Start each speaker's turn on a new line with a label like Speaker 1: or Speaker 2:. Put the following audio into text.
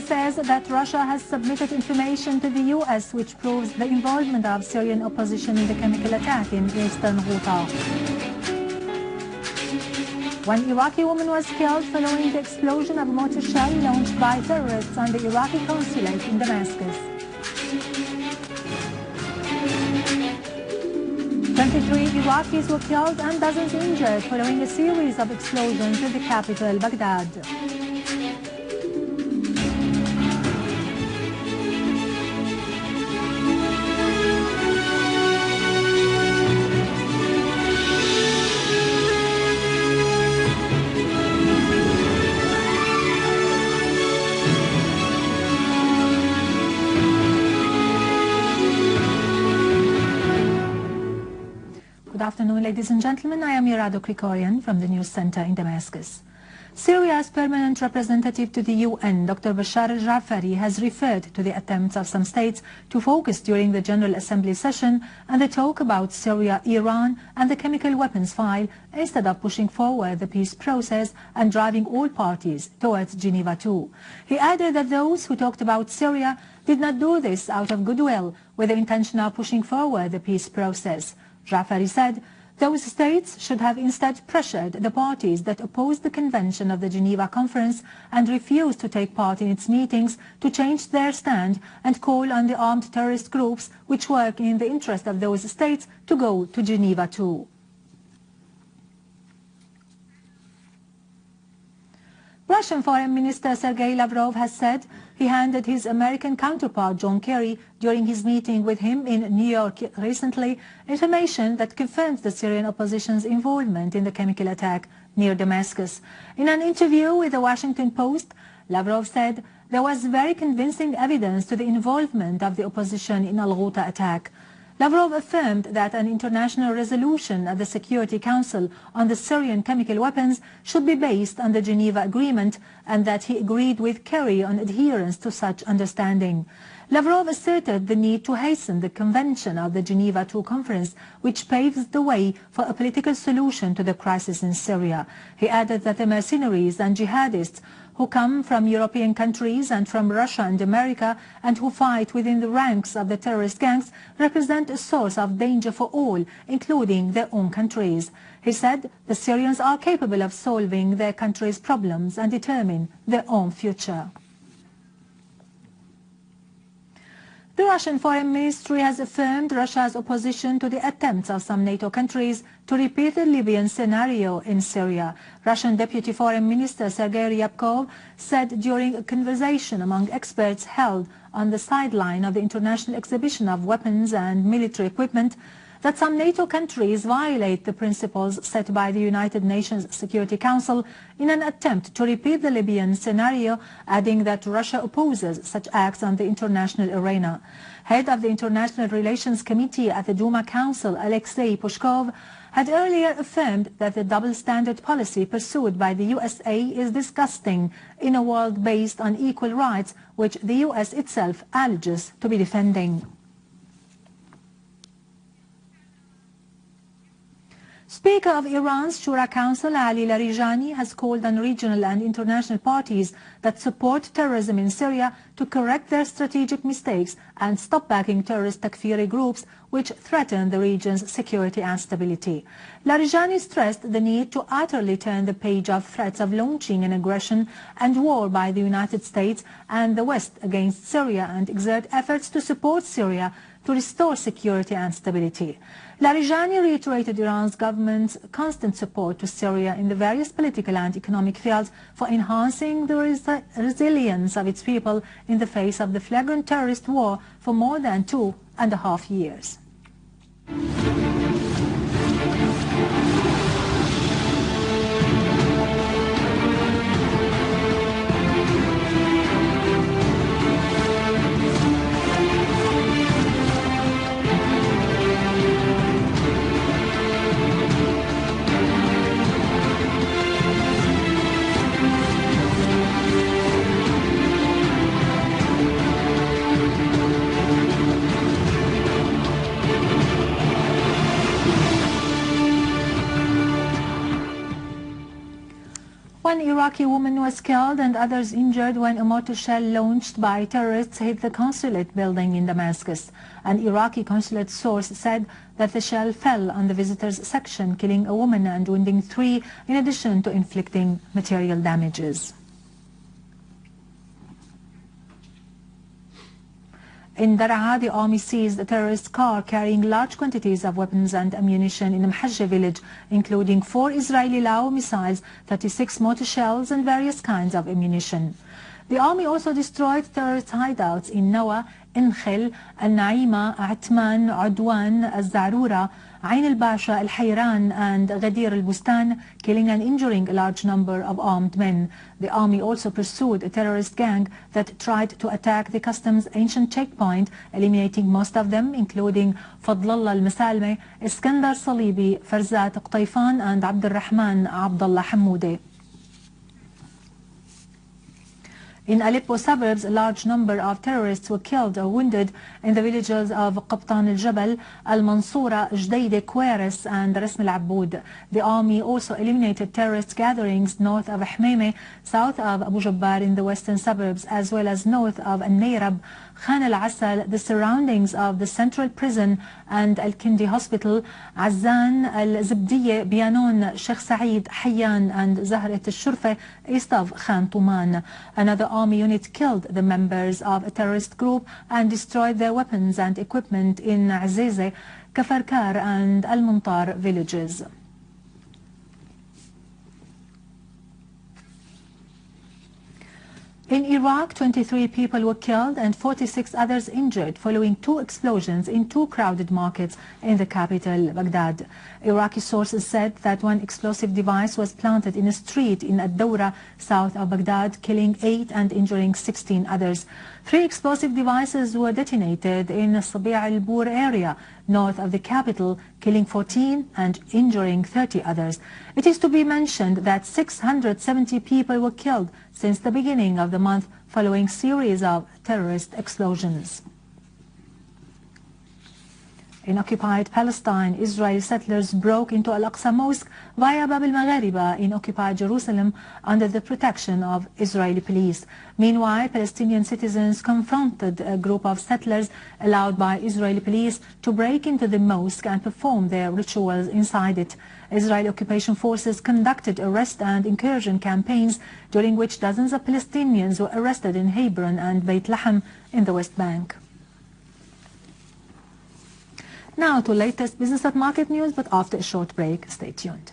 Speaker 1: Lavrov says that Russia has submitted information to the US which proves the involvement of Syrian opposition in the chemical attack in eastern Ghouta. One Iraqi woman was killed following the explosion of a mortar shell launched by terrorists on the Iraqi consulate in Damascus. 23 Iraqis were killed and dozens injured following a series of explosions in the capital, Baghdad. Good afternoon, ladies and gentlemen. I am Irado Krikorian from the News Center in Damascus. Syria's permanent representative to the UN, Dr. Bashar al-Jafari, has referred to the attempts of some states to focus during the General Assembly session and the talk about Syria, Iran and the chemical weapons file instead of pushing forward the peace process and driving all parties towards Geneva II. He added that those who talked about Syria did not do this out of goodwill with the intention of pushing forward the peace process. Jafari said those states should have instead pressured the parties that opposed the convention of the Geneva Conference and refused to take part in its meetings to change their stand and call on the armed terrorist groups which work in the interest of those states to go to Geneva too. Russian Foreign Minister Sergei Lavrov has said he handed his American counterpart John Kerry during his meeting with him in New York recently information that confirms the Syrian opposition's involvement in the chemical attack near Damascus. In an interview with the Washington Post, Lavrov said there was very convincing evidence to the involvement of the opposition in Al-Ghouta attack. Lavrov affirmed that an international resolution at the Security Council on the Syrian chemical weapons should be based on the Geneva Agreement and that he agreed with Kerry on adherence to such understanding. Lavrov asserted the need to hasten the convention of the Geneva II Conference, which paves the way for a political solution to the crisis in Syria. He added that the mercenaries and jihadists who come from European countries and from Russia and America and who fight within the ranks of the terrorist gangs represent a source of danger for all, including their own countries. He said the Syrians are capable of solving their country's problems and determine their own future. The Russian Foreign Ministry has affirmed Russia's opposition to the attempts of some NATO countries to repeat the Libyan scenario in Syria. Russian Deputy Foreign Minister Sergei Ryabkov said during a conversation among experts held on the sideline of the International Exhibition of Weapons and Military Equipment that some NATO countries violate the principles set by the United Nations Security Council in an attempt to repeat the Libyan scenario, adding that Russia opposes such acts on the international arena. Head of the International Relations Committee at the Duma Council, Alexei Pushkov, had earlier affirmed that the double-standard policy pursued by the USA is disgusting in a world based on equal rights, which the US itself alleges to be defending. Speaker of Iran's Shura Council, Ali Larijani, has called on regional and international parties that support terrorism in Syria to correct their strategic mistakes and stop backing terrorist Takfiri groups which threaten the region's security and stability. Larijani stressed the need to utterly turn the page of threats of launching an aggression and war by the United States and the West against Syria and exert efforts to support Syria to restore security and stability. Larijani reiterated Iran's government's constant support to Syria in the various political and economic fields for enhancing the resilience of its people in the face of the flagrant terrorist war for more than 2.5 years. Iraqi woman was killed and others injured when a mortar shell launched by terrorists hit the consulate building in Damascus. An Iraqi consulate source said that the shell fell on the visitors section, killing a woman and wounding 3, in addition to inflicting material damages. In Daraa, the army seized a terrorist car carrying large quantities of weapons and ammunition in the Mhajja village, including 4 Israeli Lao missiles, 36 mortar shells and various kinds of ammunition. The army also destroyed terrorist hideouts in Nawa, Inkhil, Al-Naima, Atman, Udwan, Al-Zarura, Ain al-Basha, Al-Hayran and Ghadir al-Bustan, killing and injuring a large number of armed men. The army also pursued a terrorist gang that tried to attack the customs ancient checkpoint, eliminating most of them, including Fadlallah al-Masalme, Iskandar Salibi, Farzat Qtaifan and Abdurrahman Abdullah Hamoudeh. In Aleppo suburbs, a large number of terrorists were killed or wounded in the villages of Qabtan al-Jabal, Al-Mansoura, Jdeide, Kweres and Rasm al-Abboud. The army also eliminated terrorist gatherings north of Hmeime, south of Abu Jabbar in the western suburbs, as well as north of Al-Nayrab, Khan al-Asal, the surroundings of the central prison and Al-Kindi hospital, Azzan, Al-Zibdiye, Bianon, Sheikh Saeed, Hayyan and Zahrat al-Shurfa, east of Khan Tuman. Another army unit killed the members of a terrorist group and destroyed their weapons and equipment in Azize, Kafarkar and Al-Muntar villages. In Iraq, 23 people were killed and 46 others injured following 2 explosions in 2 crowded markets in the capital, Baghdad. Iraqi sources said that 1 explosive device was planted in a street in Ad-Dawra, south of Baghdad, killing 8 and injuring 16 others. 3 explosive devices were detonated in Sabi' al-Bur area, north of the capital, killing 14 and injuring 30 others. It is to be mentioned that 670 people were killed since the beginning of the month following series of terrorist explosions. In occupied Palestine, Israeli settlers broke into Al-Aqsa Mosque via Bab al-Maghariba in occupied Jerusalem under the protection of Israeli police. Meanwhile, Palestinian citizens confronted a group of settlers allowed by Israeli police to break into the mosque and perform their rituals inside it. Israeli occupation forces conducted arrest and incursion campaigns during which dozens of Palestinians were arrested in Hebron and Beit Lahem in the West Bank. Now to latest business and market news, but after a short break, stay tuned.